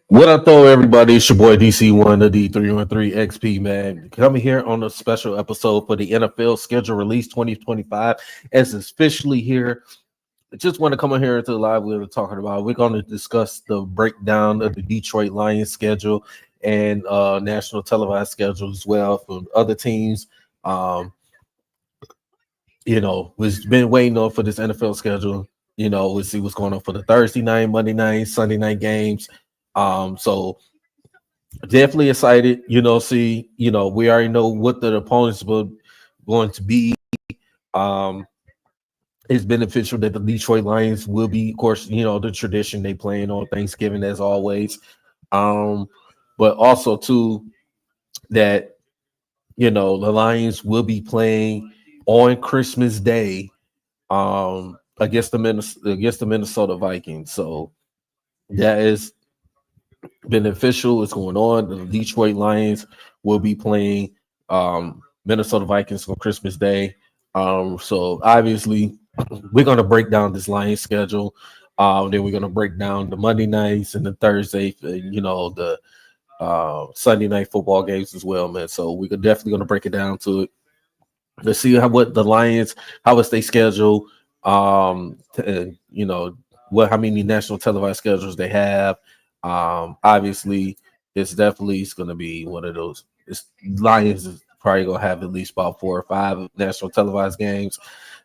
What up, though, everybody? It's your boy DC1, the D313XP, man. Coming here on a special episode for the NFL schedule release 2025 as it's officially here. I just want to come on here to the live we're talking about. We're going to discuss the breakdown of the Detroit Lions schedule and national televised schedule as well for other teams. We've been waiting on for this NFL schedule. We'll see what's going on for the Thursday night, Monday night, Sunday night games. So definitely excited, we already know what the opponents were going to be. It's beneficial that the Detroit Lions will be, of course, the tradition they playing on Thanksgiving as always. But also too that, the Lions will be playing on Christmas Day, against the Minnesota Vikings. So that is beneficial. It's going on. The Detroit Lions will be playing Minnesota Vikings on Christmas Day. So obviously we're going to break down this Lions schedule. Then we're going to break down the Monday nights and the Thursday, the Sunday night football games as well, man. So we're definitely going to break it down to it. Let's see how is their schedule, how many national televised schedules they have. Obviously, it's going to be one of those. Lions is probably going to have at least about 4 or 5 national televised games.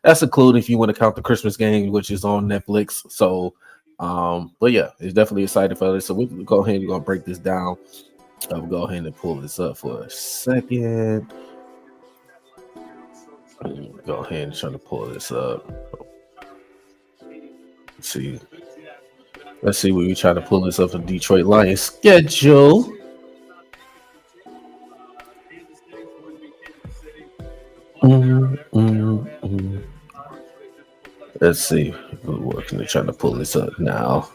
That's including if you want to count the Christmas game, which is on Netflix. So, but yeah, it's definitely excited for this. So we're going to go ahead and we're going to break this down. We'll go ahead and pull this up for a second. Go ahead and try to pull this up. Let's see what we try to pull this up for Detroit Lions schedule. Let's see. We're working to try to pull this up now.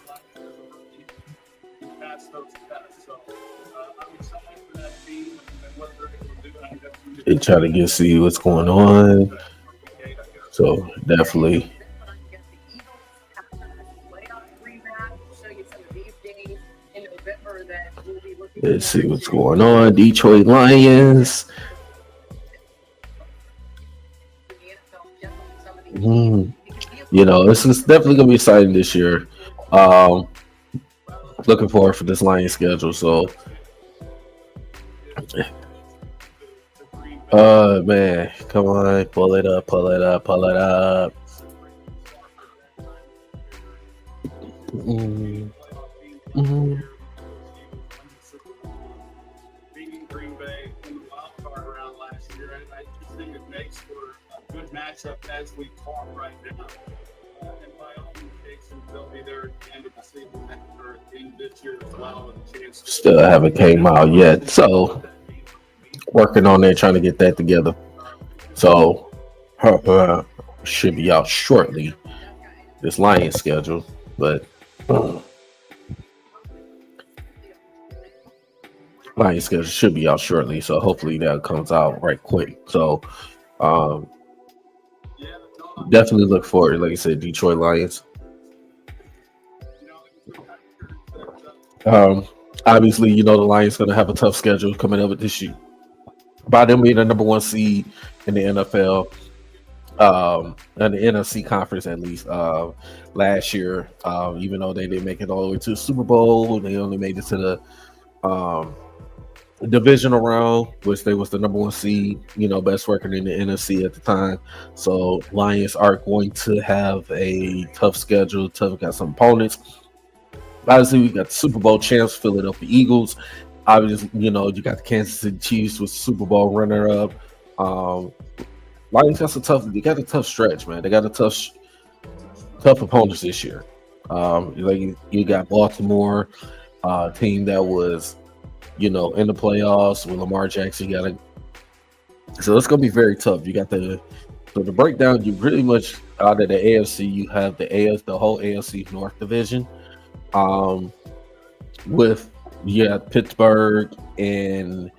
And try to see what's going on. So definitely. Let's see what's going on. Detroit Lions. This is definitely gonna be exciting this year. Looking forward for this Lions schedule. So, man, come on, pull it up. Matchup as we talk right now, and by all indications, they'll be there at the end of the season after this year as well. Still haven't came out yet, so working on there trying to get that together. So should be out shortly. This Lions schedule, but Lions schedule should be out shortly. So hopefully that comes out right quick. So. Definitely look forward, like I said, Detroit Lions. Obviously, the Lions going to have a tough schedule coming up this year. By them being the number 1 seed in the NFL, and the NFC conference at least. Last year, even though they didn't make it all the way to the Super Bowl, they only made it to the divisional round, which they was the number 1 seed, best record in the NFC at the time. So Lions are going to have a tough schedule. Got some opponents. Obviously, we got the Super Bowl champs, Philadelphia Eagles. Obviously, you got the Kansas City Chiefs with Super Bowl runner-up. Lions got a tough stretch, man. They got a tough opponents this year. Like you got Baltimore, team that was in the playoffs with Lamar Jackson. You got so it's gonna be very tough. You got the breakdown. You pretty much out of the AFC, you have the whole AFC North division. Um, with Pittsburgh and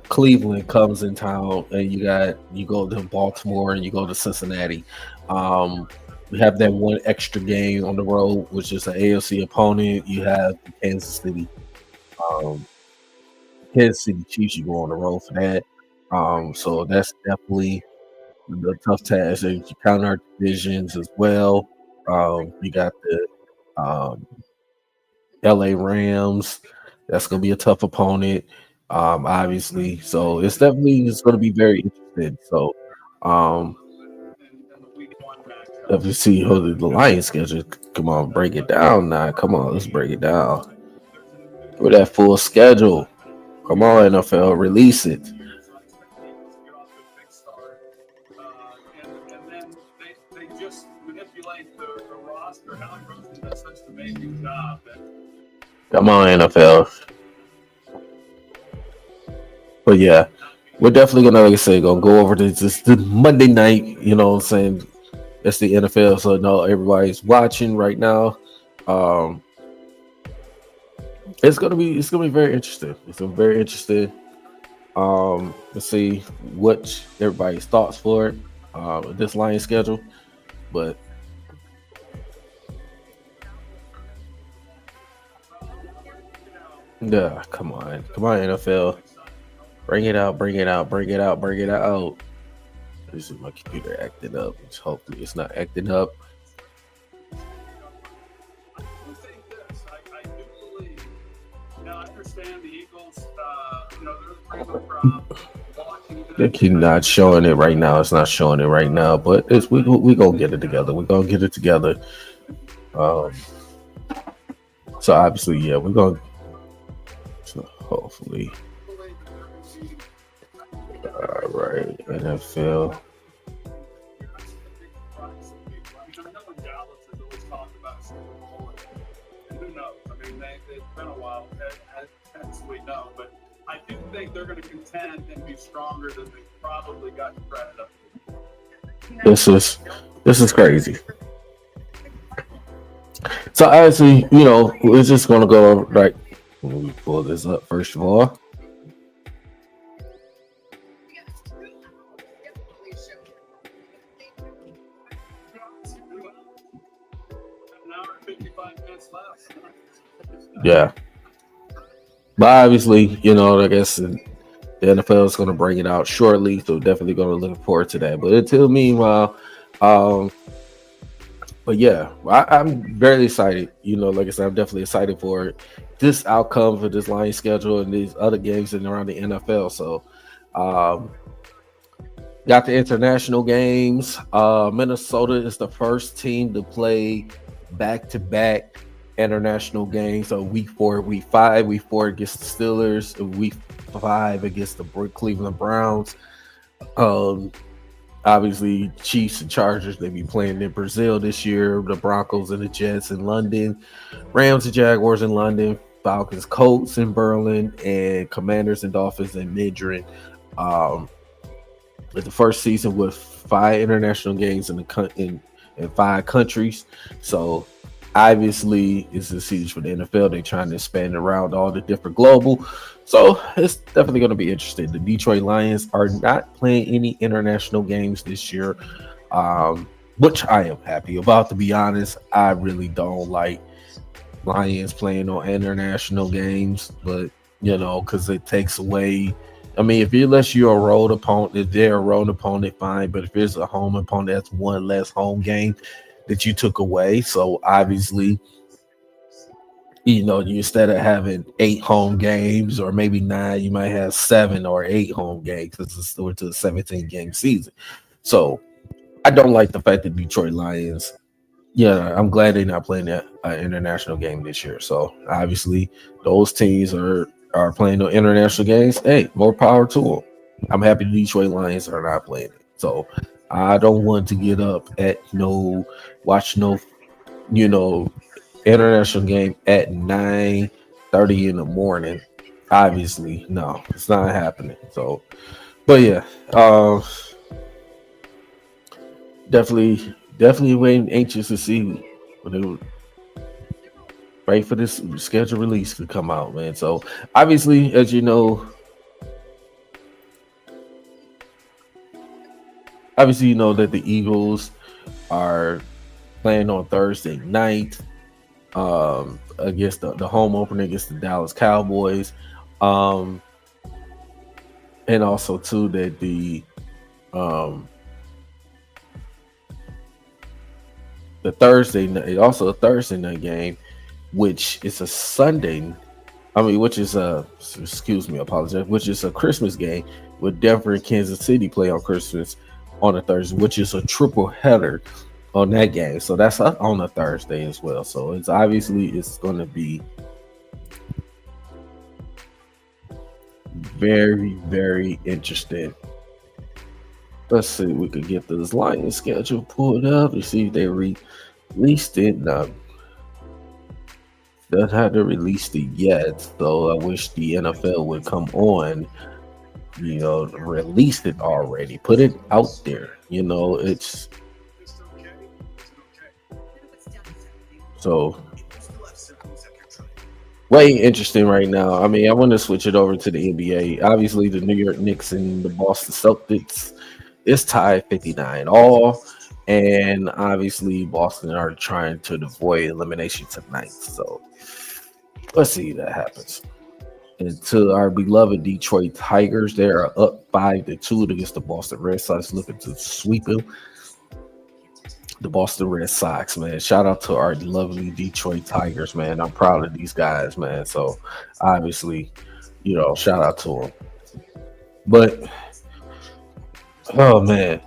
Cleveland comes in town, and you go to Baltimore and you go to Cincinnati. Um, we have that one extra game on the road, which is an AFC opponent. You have Kansas City, um, Kansas City Chiefs. You go on the road for that. So that's definitely the tough task. And you count our divisions as well. You got the um, LA Rams. That's going to be a tough opponent, obviously. So it's going to be very interesting. So, um, if you see how the Lions schedule, come on, break it down now. Come on, let's break it down. With that full schedule, come on, NFL, release it. And then they just manipulate the roster. Alec Rosen does such an amazing job. Come on, NFL. But yeah, we're definitely gonna, like I say, gonna go over this Monday night. You know what I'm saying? It's the NFL, so no, everybody's watching right now. Um, it's gonna be very interesting. It's gonna be very interesting. Let's see what everybody's thoughts for it. This Lions schedule, but yeah, come on, NFL, bring it out, bring it out, bring it out, bring it out. This is my computer acting up. Hopefully, it's not acting up. I do believe. Now, I understand the Eagles. They're the from Washington. They keep not showing it right now. It's not showing it right now, but we gonna get it together. We gonna get it together. Um, so obviously, yeah, we're gonna. So hopefully, all right, NFL. It's been a while, as we know, but I do think they're going to contend and be stronger than they probably got credit up. This is crazy. So obviously, we're just gonna go over, like, let me pull this up first of all. An hour and 55 minutes left. Yeah. But obviously, I guess the NFL is going to bring it out shortly, so definitely going to look forward to that. But until meanwhile, but yeah, I'm very excited. Like I said, I'm definitely excited for this outcome for this Lions schedule and these other games in around the NFL. So, got the international games. Minnesota is the first team to play back-to-back international games. So week 4, week 5, week 4 against the Steelers, and week 5 against the Cleveland Browns. Obviously, Chiefs and Chargers, they be playing in Brazil this year. The Broncos and the Jets in London, Rams and Jaguars in London, Falcons, Colts in Berlin, and Commanders and Dolphins in Madrid. With the first season with 5 international games in 5 countries. So obviously, it's a season for the NFL. They're trying to expand around all the different global. So it's definitely going to be interesting. The Detroit Lions are not playing any international games this year, which I am happy about, to be honest. I really don't like Lions playing on international games, but, because it takes away. I mean, unless you're a road opponent, if they're a road opponent, fine. But if it's a home opponent, that's one less home game that you took away. So obviously, you instead of having 8 home games or maybe 9, you might have 7 or 8 home games because it's still to a 17-game season. So I don't like the fact that Detroit Lions. Yeah, I'm glad they're not playing that international game this year. So obviously, those teams are playing the international games. Hey, more power to them. I'm happy the Detroit Lions are not playing it. So I don't want to get up at watch no you know, international game at 9:30 in the morning. Obviously, no, it's not happening. So, but yeah, definitely waiting anxious to see when they would wait for this scheduled release to come out, man. So obviously, as you know, that the Eagles are playing on Thursday night against the home opener against the Dallas Cowboys. Um, and also too that um the Thursday night, also a Thursday night game, which is a Sunday. I mean, which is a excuse me, apologize, which is a Christmas game with Denver and Kansas City play on Christmas on a Thursday, which is a triple header on that game. So that's on a Thursday as well. So it's obviously it's going to be very, very interesting. Let's see, we could get this Lions schedule pulled up to see if they released it. No, they haven't released it yet. So I wish the NFL would come on, release it already, put it out there. It's so way interesting right now. I mean, I want to switch it over to the NBA. Obviously, the New York Knicks and the Boston Celtics is tied 59 all, and obviously Boston are trying to avoid elimination tonight. So let's see if that happens. And to our beloved Detroit Tigers, they are up 5-2 against the Boston Red Sox, looking to sweep them. The Boston Red Sox, man. Shout out to our lovely Detroit Tigers, man. I'm proud of these guys, man. So obviously, shout out to them. But oh man,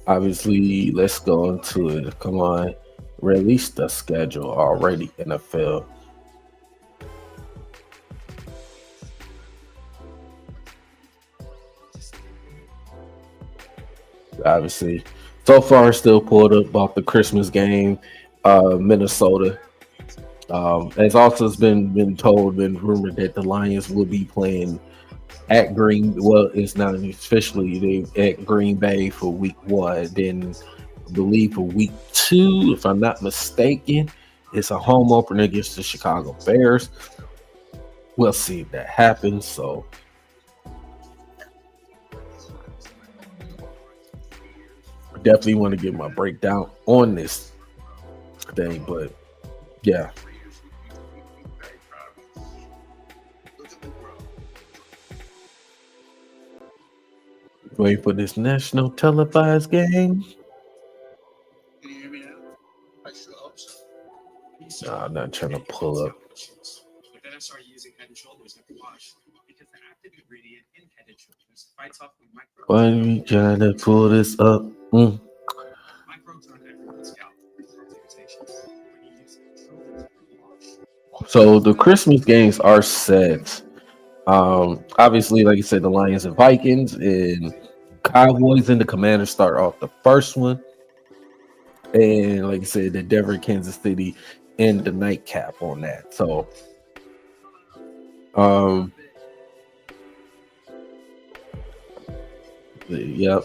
obviously, let's go into it. Come on, release the schedule already, NFL. Obviously, so far still pulled up off the Christmas game, Minnesota. As also has been told, been rumored that the Lions will be playing at Green. Well, it's not officially they at Green Bay for week 1. Then I believe for week 2, if I'm not mistaken, it's a home opener against the Chicago Bears. We'll see if that happens. So definitely want to get my breakdown on this thing, but yeah. Wait for this national televised game. Can you hear me now? I sure hope so. Nah, I'm not trying to pull up. But then I started using Head and Shoulders after wash because the active ingredient in Head and Shoulders fights off the microbes. Why are we trying to pull this up? Microbes on everyone's scalp. So the Christmas games are set. Obviously, like you said, the Lions and Vikings and Cowboys and the Commanders start off the first one. And like you said, the Denver, Kansas City, and the nightcap on that. So, yep.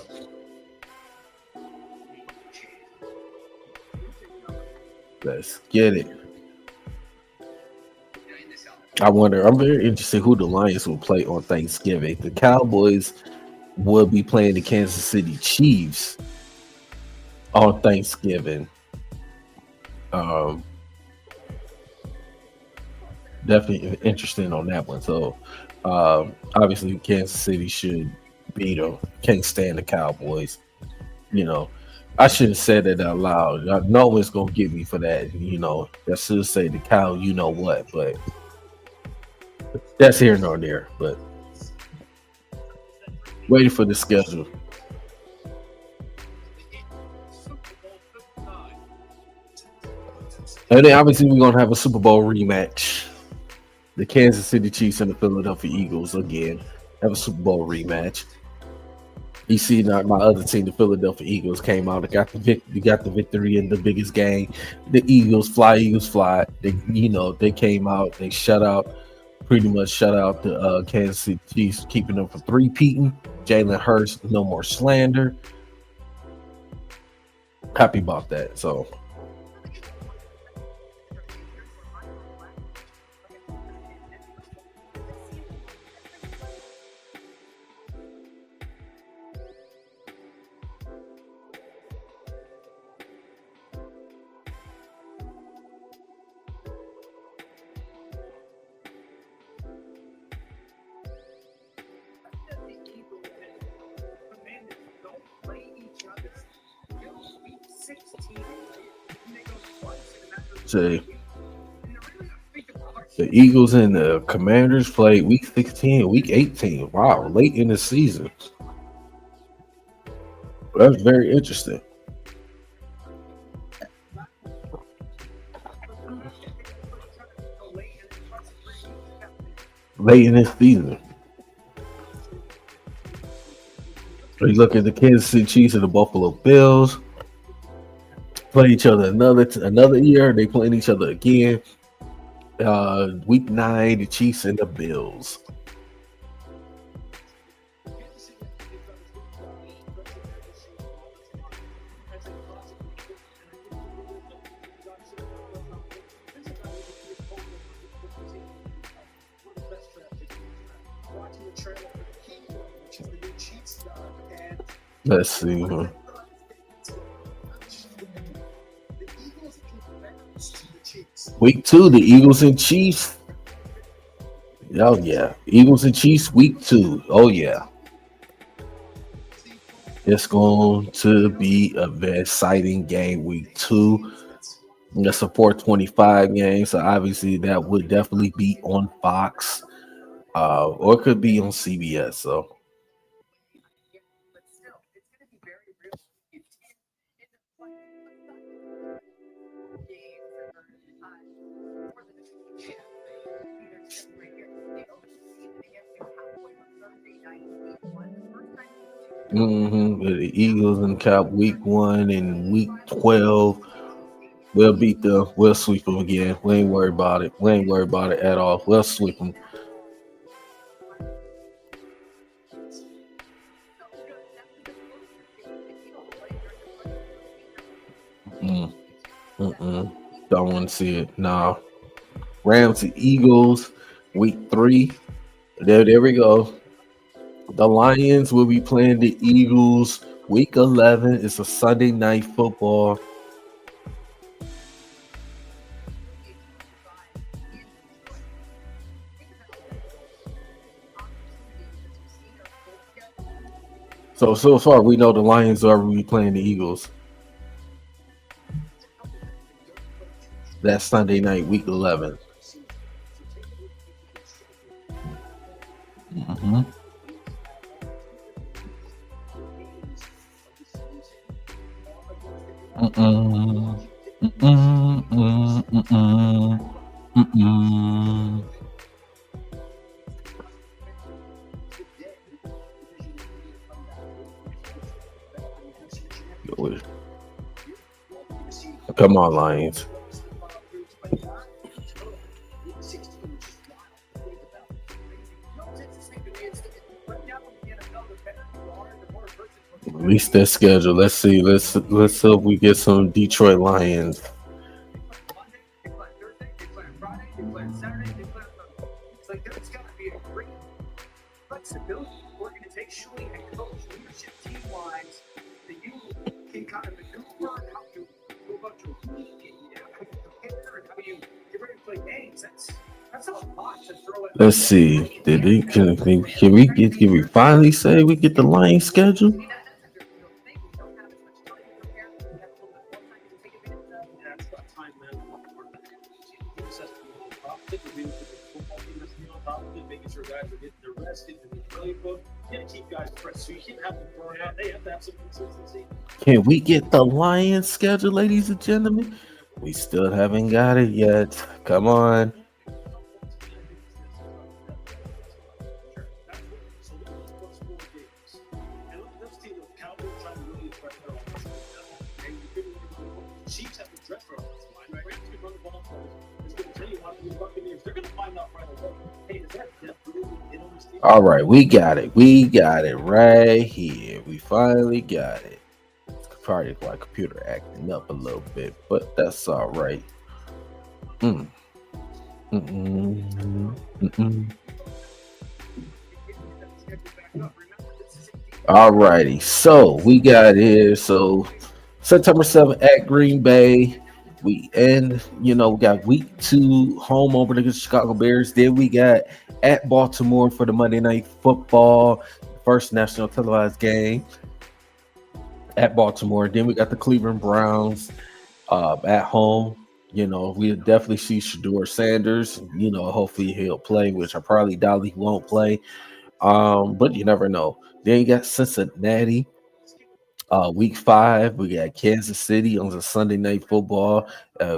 Let's get it. I'm very interested who the Lions will play on Thanksgiving. The Cowboys will be playing the Kansas City Chiefs on Thanksgiving. Definitely interesting on that one. So obviously Kansas City should beat them. Can't stand the Cowboys. I should have said it out loud. No one's gonna get me for that. I should say the cow, but that's here nor there. But waiting for the schedule. And then obviously we're gonna have a Super Bowl rematch. The Kansas City Chiefs and the Philadelphia Eagles again have a Super Bowl rematch. You see, now my other team, the Philadelphia Eagles, came out. They got the victory in the biggest game. The Eagles fly. They came out. They pretty much shut out the Kansas City Chiefs, keeping them from three-peating. Jalen Hurts, no more slander. Happy about that. So. Say the Eagles and the Commanders played week 16 and week 18. Wow, late in the season. That's very interesting. Late in this season. You look at the Kansas City Chiefs and the Buffalo Bills. Play each other another year. They playing each other again. Week 9, the Chiefs and the Bills. Let's see. Week 2, the Eagles and Chiefs. Oh yeah, Eagles and Chiefs week 2. Oh yeah, it's going to be a very exciting game week 2. That's a 425 game, so obviously that would definitely be on Fox, or it could be on CBS. So. The Eagles and Cap week 1 and week 12. We'll beat them. We'll sweep them again. We ain't worried about it. We ain't worried about it at all. We'll sweep them. Don't want to see it. Nah. Rams and Eagles week 3. There we go. The Lions will be playing the Eagles week 11. It's a Sunday night football. So far we know the Lions are going to be playing the Eagles. That's Sunday night, week 11. Come on, Lions. At least their schedule. Let's see. Let's hope we get some Detroit Lions. Let's see. Can we finally say we get the Lions schedule? Can we get the Lions schedule, ladies and gentlemen? We still haven't got it yet. Come on. The Buccaneers, they're going to find out right away. Hey, is that really All right, we got it. We got it right here. We finally got it. Probably my computer acting up a little bit, but that's all right. Mm. Mm-mm. Mm-mm. All righty. So we got here. So September 7th at Green Bay. We end, we got week 2 home over against the Chicago Bears. Then we got at Baltimore for the Monday Night Football, first national televised game at Baltimore. Then we got the Cleveland Browns at home. We definitely see Shador Sanders. Hopefully he'll play, which I probably doubt he won't play. But you never know. Then you got Cincinnati. Week 5, we got Kansas City on the Sunday Night Football.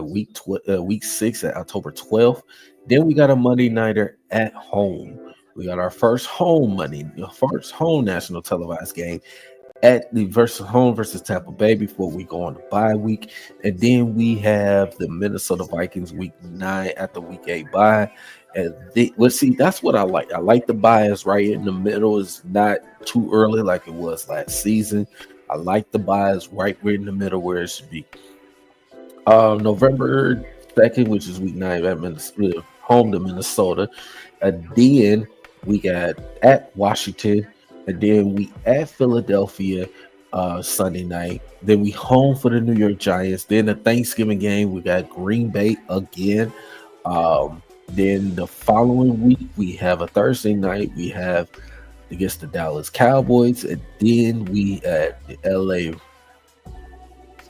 Week 6 at October 12th. Then we got a Monday nighter at home. We got our first home national televised game at the home versus Tampa Bay before we go on the bye week. And then we have the Minnesota Vikings week 9 at the week 8 bye. And that's what I like. I like the bias right in the middle. Is not too early like it was last season. I like the bias right in the middle where it should be. November 2nd, which is week 9 at Minnesota, home to Minnesota. And then we got at Washington, and then we at Philadelphia Sunday night. Then we home for the New York Giants. Then the Thanksgiving game, we got Green Bay again. Then the following week, we have a Thursday night. We have against the Dallas Cowboys, and then we at the LA.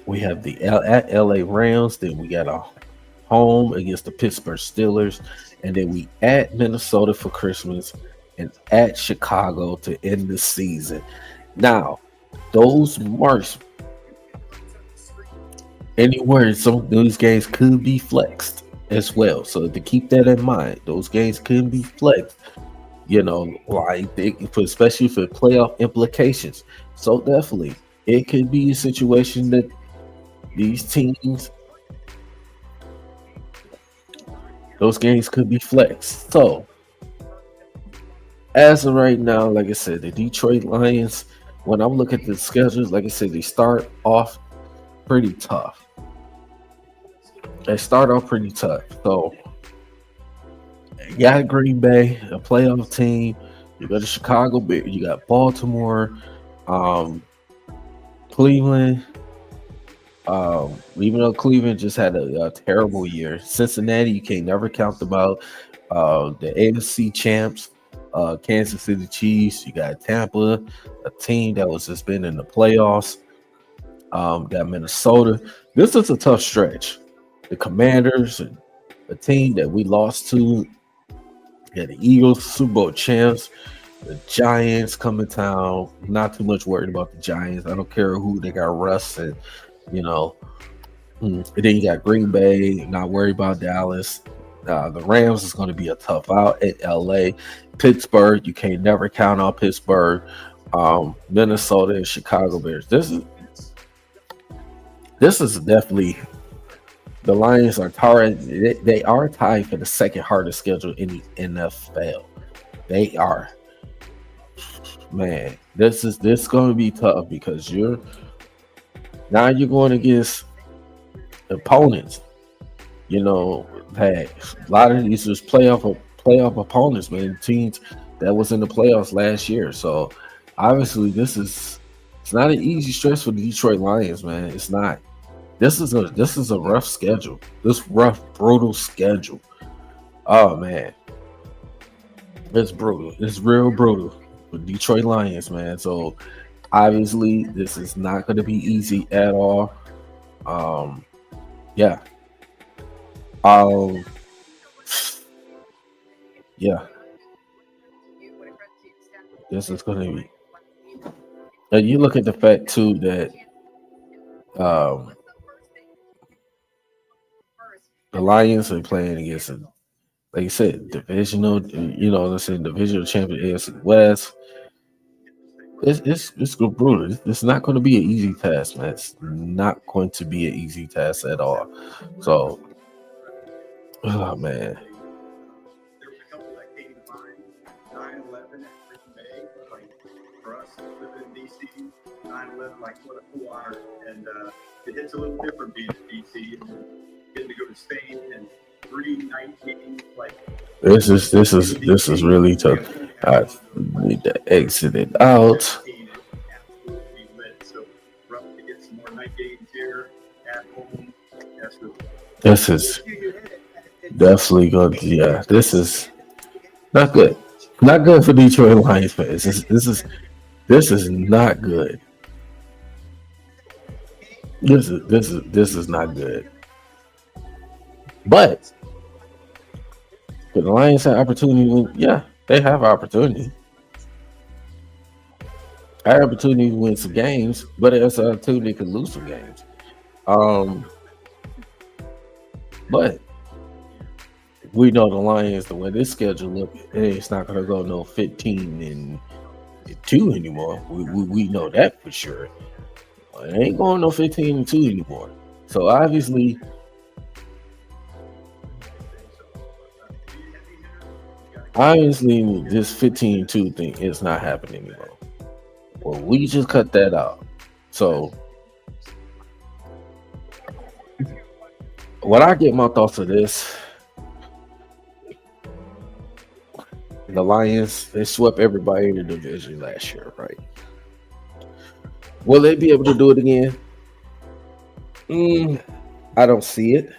We have at LA Rams. Then we got a home against the Pittsburgh Steelers, and then we at Minnesota for Christmas, and at Chicago to end the season. Now, those marks anywhere, some of those games could be flexed as well. So to keep that in mind, those games could be flexed. Especially for playoff implications. So definitely, it could be a situation that these teams, those games could be flexed. So as of right now, like I said, the Detroit Lions, when I'm looking at the schedules, like I said, they start off pretty tough. So you got Green Bay, a playoff team. You got the Chicago Bears. You got Baltimore, Cleveland. Even though Cleveland just had a terrible year, Cincinnati, you can't never count them out. The AFC champs, Kansas City Chiefs. You got Tampa, a team that was just been in the playoffs. Got Minnesota. This is a tough stretch. The Commanders, a team that we lost to. Yeah, the Eagles, Super Bowl champs. The Giants come to town. Not too much worried about the Giants. I don't care who they got. Russ and And then you got Green Bay. Not worried about Dallas. The Rams is going to be a tough out at LA. Pittsburgh, you can't never count on Pittsburgh. Minnesota and Chicago Bears. This is definitely. The Lions are tied. They are tied for the second hardest schedule in the NFL. They are. Man, this is going to be tough because you're going against opponents. Hey, a lot of these is playoff opponents, man. Teams that was in the playoffs last year. So obviously, it's not an easy stretch for the Detroit Lions, man. It's not. This is a rough schedule. This rough, brutal schedule. Oh man, it's brutal. It's real brutal with Detroit Lions, man. So obviously, this is not going to be easy at all. Yeah. Yeah. This is going to be. And you look at the fact too that the Lions are playing against, like you said, divisional. Let's say divisional champion AFC West. It's brutal. It's not going to be an easy task, man. It's not going to be an easy task at all. So Oh man, There was a couple that came to mind. 9/11 at Green Bay, like for us living in DC, 9/11, like what a cool honor. And it hits a little different being in DC and getting to go to Spain and 319, like this is really tough. I need to exit it out. absolutely lit. So we're up to get some more night games here at home. That's really This is definitely going to, yeah, this is not good. Not good for Detroit Lions fans. This is not good. This is not good. But the Lions have opportunity. Yeah, they have opportunity. I have opportunity to win some games, but there's an opportunity to lose some games. Um, but we know the Lions, the way this schedule look, it's not going to go no 15-2 anymore. We know that for sure. It ain't going no 15-2 anymore. So obviously, this 15-2 thing is not happening anymore. Well, we just cut that out. So when I get my thoughts of this, the Lions, they swept everybody in the division last year, right? Will they be able to do it again? I don't see it.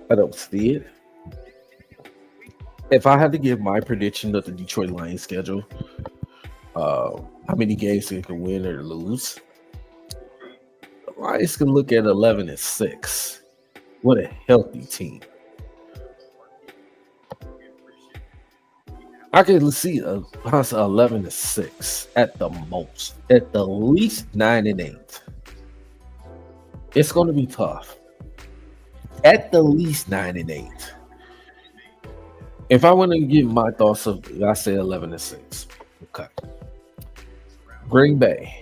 I don't see it. If I had to give my prediction of the Detroit Lions schedule, how many games they can win or lose, the Lions can look at 11-6. What a healthy team. I can see 11-6 at the most, at the least 9-8. It's going to be tough. At the least 9-8. If I want to give my thoughts of, I say 11-6. Okay. Green Bay.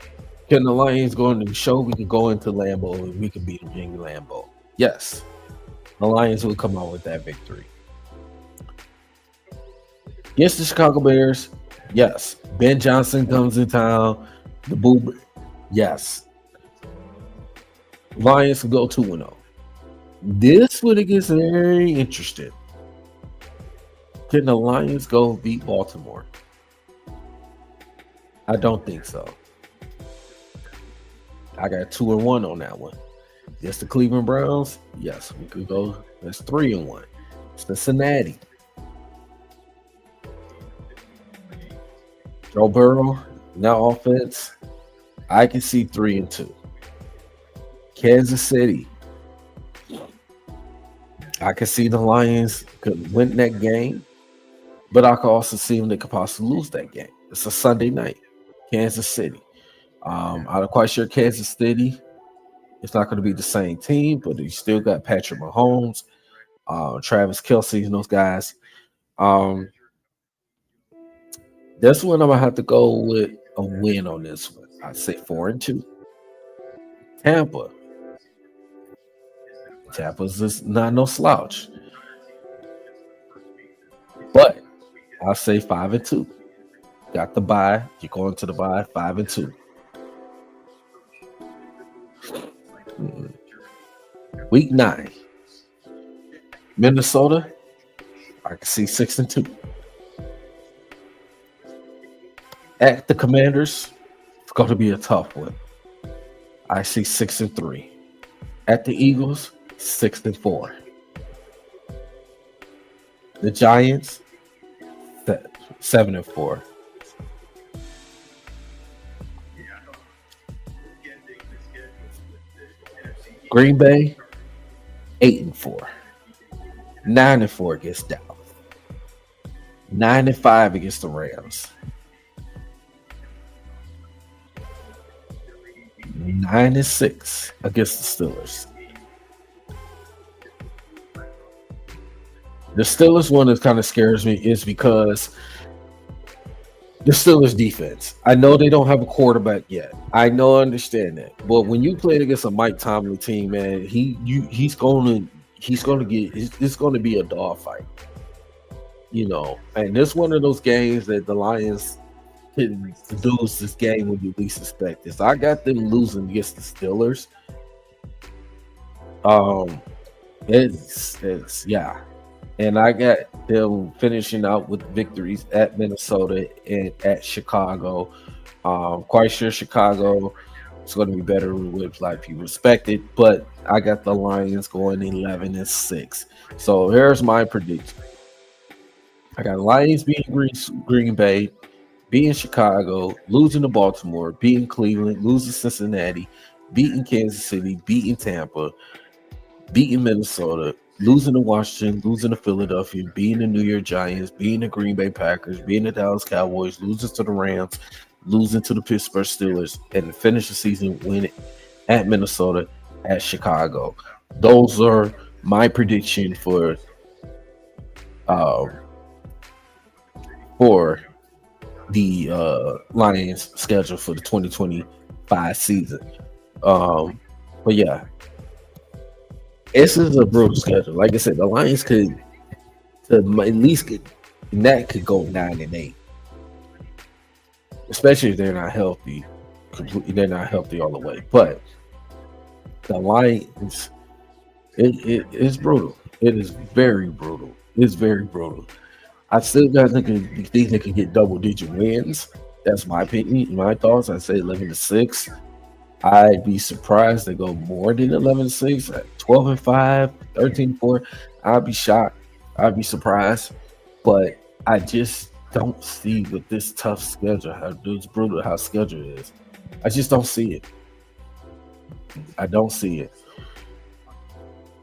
Can the Lions go into the show? We can go into Lambeau and we can beat them in Lambeau. Yes. The Lions will come out with that victory. Against the Chicago Bears, yes. Ben Johnson comes in town. The Boo, yes. Lions can go 2-0. This when it gets very interesting. Can the Lions go beat Baltimore? I don't think so. I got 2-1 on that one. Yes, the Cleveland Browns. Yes, we could go. That's 3-1. Cincinnati. Joe Burrow, now offense. I can see 3-2. Kansas City. I can see the Lions could win that game, but I could also see them they could possibly lose that game. It's a Sunday night, Kansas City. I'm quite sure Kansas City, it's not going to be the same team, but you still got Patrick Mahomes, Travis Kelce, and those guys. This one I'm going to have to go with a win on this one. I'd say 4-2. Tampa. Tampa's just not no slouch. But I'll say 5-2. Got the bye. You're going to the bye, 5-2. Week 9. Minnesota. I can see 6-2. At the Commanders, it's going to be a tough one. I see 6-3. At the Eagles, 6-4. The Giants, 7-4. Green Bay, 8-4. 9-4 against Dallas. 9-5 against the Rams. 9-6 against the Steelers. The Steelers one that kind of scares me is because the Steelers defense. I know they don't have a quarterback yet. I know, I understand that. But when you play against a Mike Tomlin team, man, he's gonna get it's gonna be a dogfight, And this one of those games that the Lions can lose this game when you least expect it. So I got them losing against the Steelers. Um, it's yeah. And I got them finishing out with victories at Minnesota and at Chicago. Quite sure Chicago is going to be better with like people expected, but I got the Lions going 11-6. So here's my prediction. I got Lions beating Green Bay, beating Chicago, losing to Baltimore, beating Cleveland, losing Cincinnati, beating Kansas City, beating Tampa, beating Minnesota, losing to Washington, losing to Philadelphia, beating the New York Giants, beating the Green Bay Packers, beating the Dallas Cowboys, losing to the Rams, losing to the Pittsburgh Steelers, and finish the season winning at Minnesota, at Chicago. Those are my prediction uh, for the Lions schedule for the 2025 season. But yeah, this is a brutal schedule. Like I said, the Lions could at least could go 9-8, especially if they're not healthy. Completely, they're not healthy all the way. But the Lions, it's brutal. It is very brutal. It's very brutal. I still got think they can get double-digit wins. That's my opinion, my thoughts. I say 11-6. I'd be surprised they go more than 11-6, 12-5, 13-4. I'd be shocked. I'd be surprised. But I just don't see with this tough schedule how this brutal how schedule is. I just don't see it. I don't see it.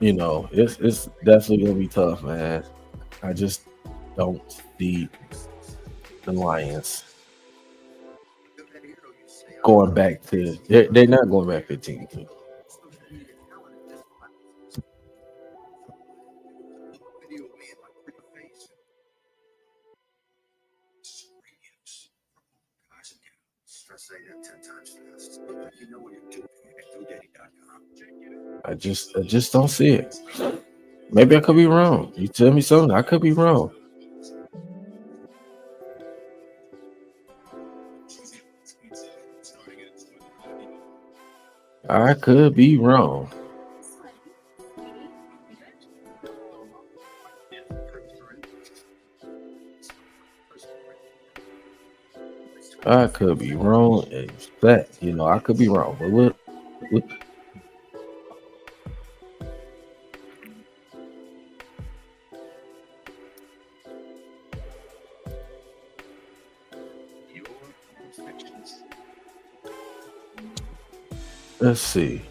It's definitely gonna be tough, man. I just don't see the Lions going back to they're not going back 15-2. Say that 10 times fast. Look like you know what you're doing at GoDaddy.com. I just don't see it. Maybe I could be wrong. You tell me something, I could be wrong. I could be wrong. I could be wrong. I could be wrong. But let's see.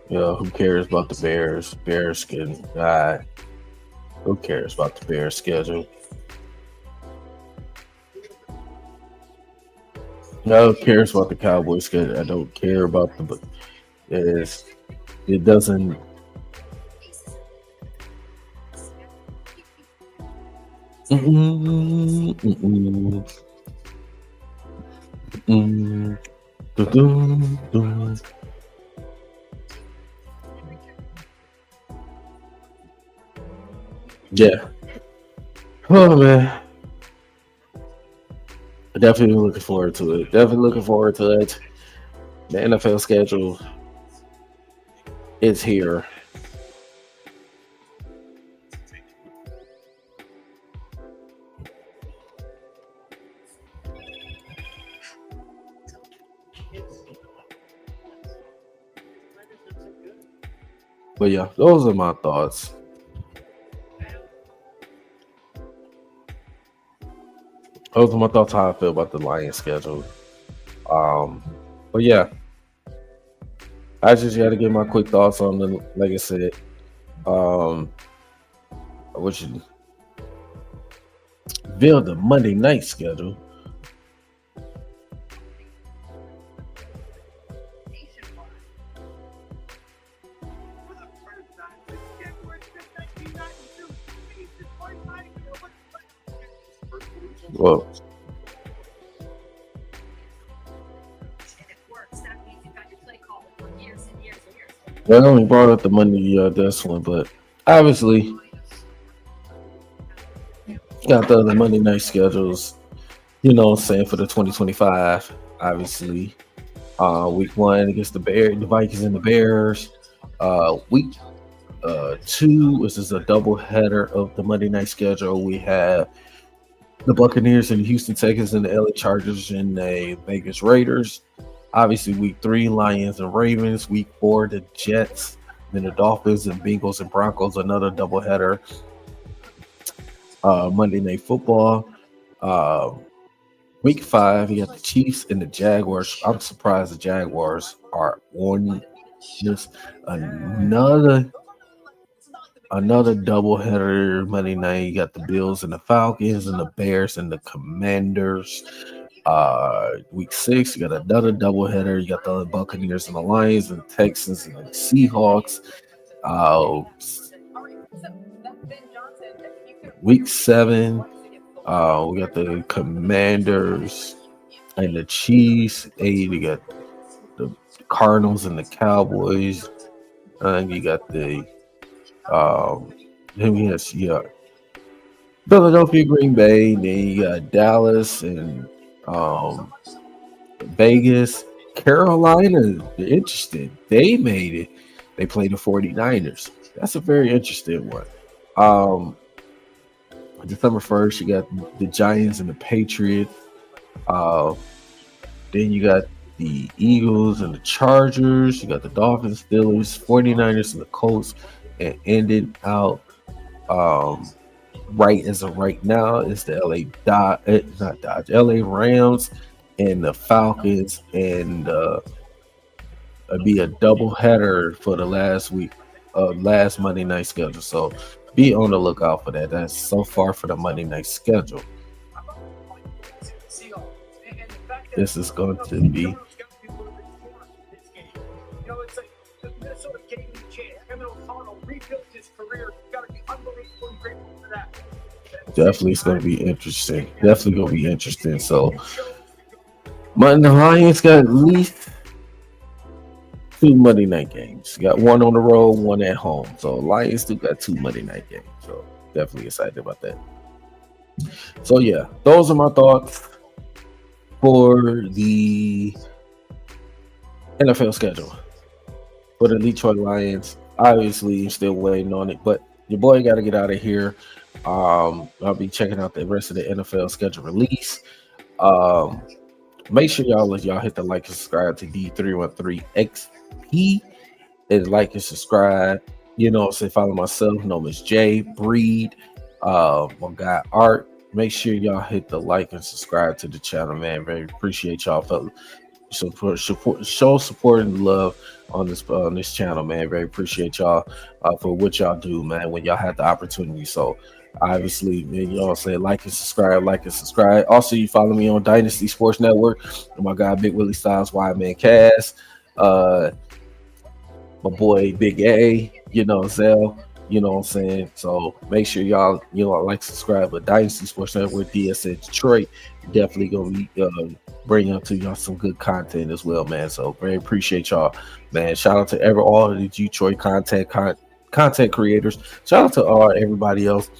Who cares about the Bears? Bears can die. Who cares about the Bears schedule? No one cares about the Cowboys schedule. I don't care about it doesn't. Yeah. Oh man. Definitely looking forward to it. Definitely looking forward to it. The NFL schedule is here. But yeah, those are my thoughts. Those are my thoughts how I feel about the Lions schedule. But yeah, I just got to give my quick thoughts on the. Like I said, What you build the Monday night schedule. Well, I only brought up the Monday this one, but obviously got the other Monday night schedules. You know what I'm saying, for the 2025. Obviously, week 1 against the Vikings and the Bears. Week 2, this is a double header of the Monday night schedule. We have the Buccaneers and the Houston Texans and the LA Chargers and the Vegas Raiders. Obviously, week 3, Lions and Ravens. Week 4, the Jets, then the Dolphins and Bengals and Broncos, another doubleheader. Monday Night Football. Week 5, you got the Chiefs and the Jaguars. I'm surprised the Jaguars are on this. Another doubleheader Monday night. You got the Bills and the Falcons and the Bears and the Commanders. Week 6, you got another doubleheader. You got the Buccaneers and the Lions and Texans and the Seahawks. Week 7, we got the Commanders and the Chiefs. 8, you got the Cardinals and the Cowboys. And you got the Philadelphia, Green Bay. Then you got Dallas and Vegas. Carolina, they're interested. They made it. They played the 49ers. That's a very interesting one. December 1st, you got the Giants and the Patriots. Then you got the Eagles and the Chargers. You got the Dolphins, Steelers, 49ers, and the Colts. And ended out right as of right now is the LA Rams and the Falcons, and it'd be a double header for the last Monday night schedule. So be on the lookout for that. That's so far for the Monday night schedule. This is going to be definitely, it's going to be interesting. Definitely going to be interesting. So, the Lions got at least 2 Monday night games. You got one on the road, one at home. So, Lions still got 2 Monday night games. So, definitely excited about that. So, yeah, those are my thoughts for the NFL schedule for the Detroit Lions. Obviously, you're still waiting on it, but your boy got to get out of here. I'll be checking out the rest of the NFL schedule release. Make sure y'all hit the like and subscribe to D313XP and like and subscribe. You know, say follow myself, known as Jay Breed, my guy Art. Make sure y'all hit the like and subscribe to the channel, man. Very appreciate y'all for show support and love on this channel, man. Very appreciate y'all for what y'all do, man, when y'all have the opportunity. So obviously, man, y'all say like and subscribe. Also, you follow me on Dynasty Sports Network and my guy Big Willie Styles, Wild Man Cast, my boy Big A, Zell. You know what I'm saying? So make sure y'all, like, subscribe. But Dynasty Sports Network, DSN Detroit, definitely gonna be bringing up to y'all some good content as well, man. So very appreciate y'all, man. Shout out to all of the Detroit content creators. Shout out to everybody else.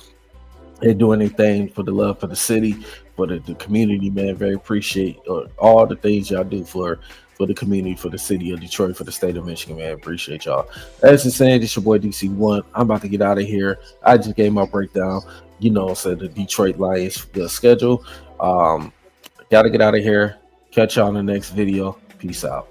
They're doing anything for the love for the city, for the community, man. Very appreciate all the things y'all do for the community, for the city of Detroit, for the state of Michigan, man. Appreciate y'all. As I said, it's your boy DC1. I'm about to get out of here. I just gave my breakdown, the Detroit Lions schedule. Gotta get out of here. Catch y'all in the next video. Peace out.